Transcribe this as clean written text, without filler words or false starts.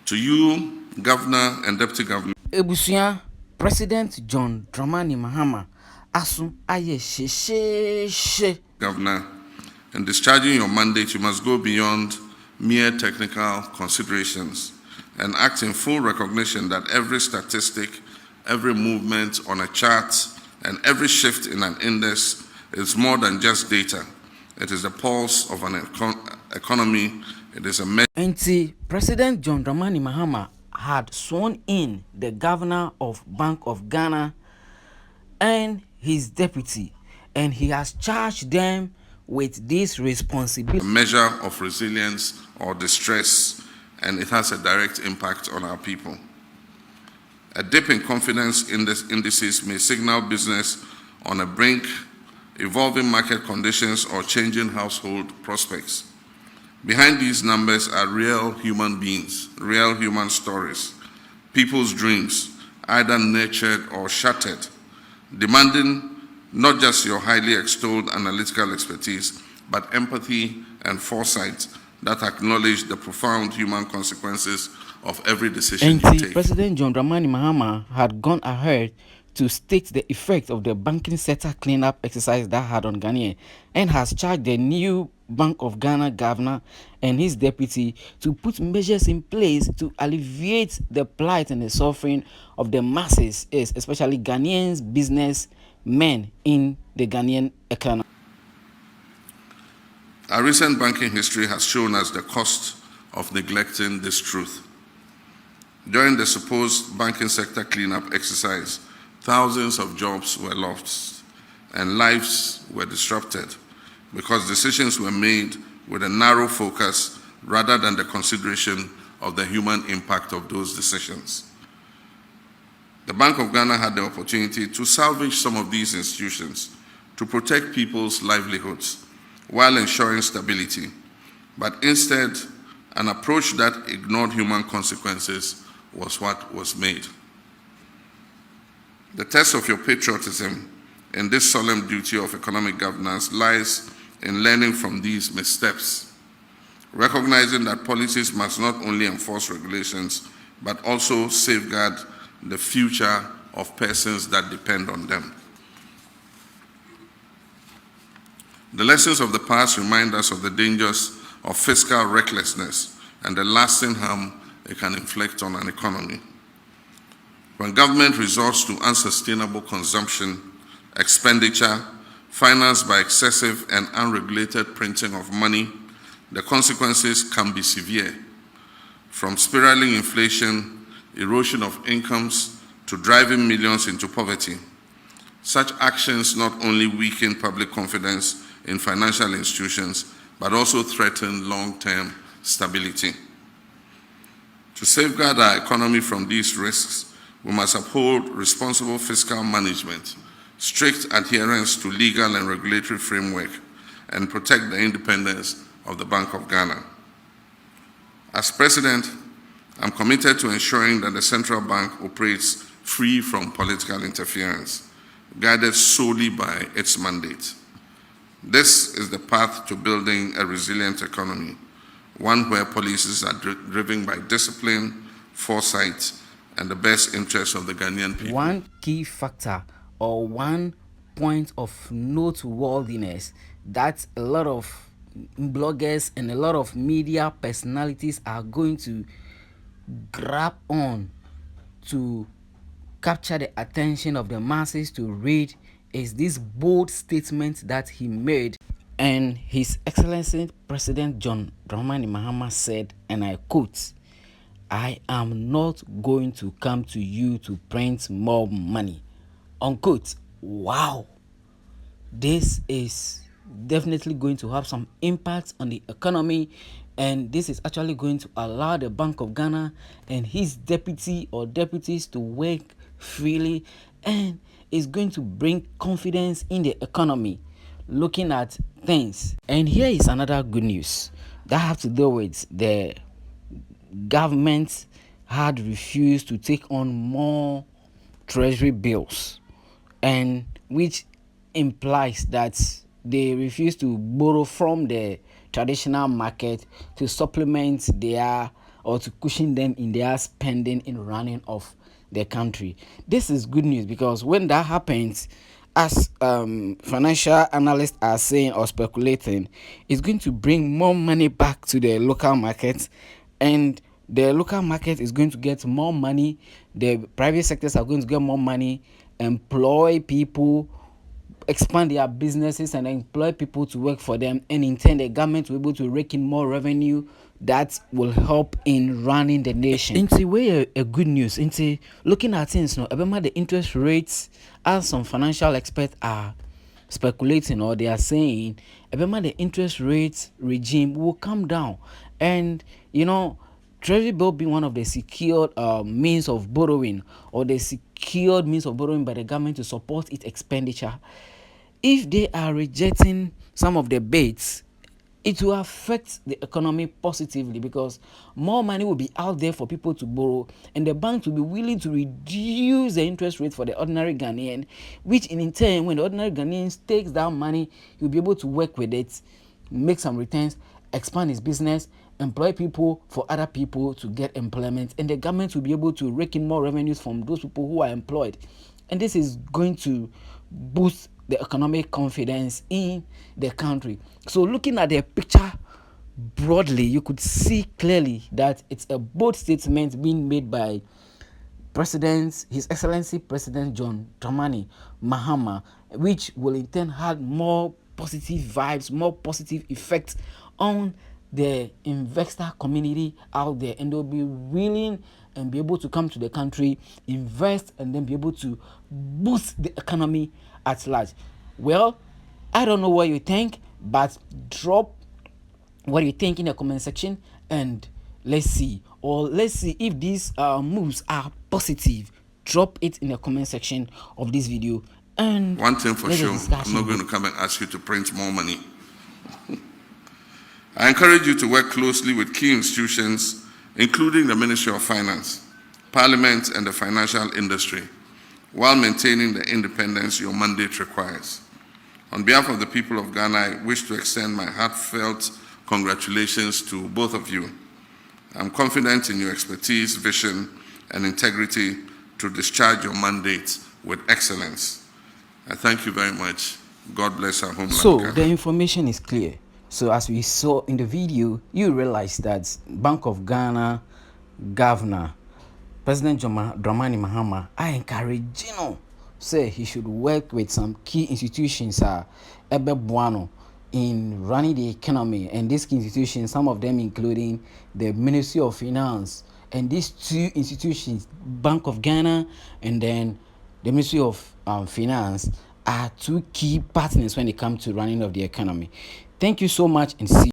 To you, Governor and Deputy Governor, Ebusia, President John Dramani Mahama, asu aye she. Governor, in discharging your mandate, you must go beyond mere technical considerations and act in full recognition that every statistic, every movement on a chart, and every shift in an index is more than just data. It is the pulse of an economy. It is a measure. President John Dramani Mahama had sworn in the governor of Bank of Ghana and his deputy, and he has charged them with this responsibility. A measure of resilience or distress, and it has a direct impact on our people. A dip in confidence indices may signal business on a brink, evolving market conditions, or changing household prospects. Behind these numbers are real human beings, real human stories, people's dreams, either nurtured or shattered, demanding not just your highly extolled analytical expertise, but empathy and foresight that acknowledge the profound human consequences of every decision you take. President John Dramani Mahama had gone ahead to state the effect of the banking sector cleanup exercise that had on Ghanaian, and has charged the new Bank of Ghana governor and his deputy to put measures in place to alleviate the plight and the suffering of the masses, especially Ghanaians, businessmen in the Ghanaian economy. Our recent banking history has shown us the cost of neglecting this truth. During the supposed banking sector cleanup exercise, thousands of jobs were lost and lives were disrupted because decisions were made with a narrow focus rather than the consideration of the human impact of those decisions. The Bank of Ghana had the opportunity to salvage some of these institutions to protect people's livelihoods while ensuring stability, but instead, an approach that ignored human consequences was what was made. The test of your patriotism in this solemn duty of economic governance lies in learning from these missteps, recognizing that policies must not only enforce regulations, but also safeguard the future of persons that depend on them. The lessons of the past remind us of the dangers of fiscal recklessness and the lasting harm it can inflict on an economy. When government resorts to unsustainable consumption, expenditure, financed by excessive and unregulated printing of money, the consequences can be severe, from spiraling inflation, erosion of incomes, to driving millions into poverty. Such actions not only weaken public confidence in financial institutions, but also threaten long-term stability. To safeguard our economy from these risks, we must uphold responsible fiscal management, strict adherence to legal and regulatory framework, and protect the independence of the Bank of Ghana. As President, I'm committed to ensuring that the central bank operates free from political interference, guided solely by its mandate. This is the path to building a resilient economy, one where policies are driven by discipline, foresight, and the best interests of the Ghanaian people. One key factor or one point of noteworthiness that a lot of bloggers and a lot of media personalities are going to grab on to capture the attention of the masses to read is this bold statement that he made. And His Excellency President John Dramani Mahama said, and I quote, "I am not going to come to you to print more money," unquote. Wow, this is definitely going to have some impact on the economy, and this is actually going to allow the Bank of Ghana and his deputy or deputies to work freely, and is going to bring confidence in the economy looking at things. And here is another good news that have to do with the government had refused to take on more treasury bills, and which implies that they refuse to borrow from the traditional market to supplement their or to cushion them in their spending in running of the country. This is good news because when that happens, as financial analysts are saying or speculating, it's going to bring more money back to the local market, and the local market is going to get more money. The private sectors are going to get more money, employ people, expand their businesses and employ people to work for them, and in turn the government will be able to rake in more revenue that will help in running the nation. Into way a good news into looking at things now, remember the interest rates, as some financial experts are speculating or they are saying, remember the interest rates regime will come down. And treasury bill being one of the secured means of borrowing, or the secured means of borrowing by the government to support its expenditure, if they are rejecting some of the bids, it will affect the economy positively because more money will be out there for people to borrow, and the banks will be willing to reduce the interest rate for the ordinary Ghanaian, which in turn, when the ordinary Ghanaian takes that money, he'll be able to work with it, make some returns, expand his business, employ people for other people to get employment, and the government will be able to rake in more revenues from those people who are employed. And this is going to boost the economic confidence in the country. So looking at the picture broadly, you could see clearly that it's a bold statement being made by His Excellency President John Dramani Mahama, which will in turn have more positive vibes, more positive effects on the investor community out there, and they'll be willing and be able to come to the country, invest, and then be able to boost the economy at large. Well, I don't know what you think, but drop what you think in the comment section, and let's see if these moves are positive. Drop it in the comment section of this video. And one thing for sure, I'm not going to come and ask you to print more money. I encourage you to work closely with key institutions, including the Ministry of Finance, Parliament, and the financial industry, while maintaining the independence your mandate requires. On behalf of the people of Ghana, I wish to extend my heartfelt congratulations to both of you. I'm confident in your expertise, vision, and integrity to discharge your mandate with excellence. I thank you very much. God bless our homeland. So the information is clear. So as we saw in the video, you realize that Bank of Ghana Governor President Dramani Mahama are encouraging say he should work with some key institutions in running the economy, and these key institutions, some of them including the Ministry of Finance, and these two institutions, Bank of Ghana and then the Ministry of Finance, are two key partners when it comes to running of the economy. Thank you so much, and see you.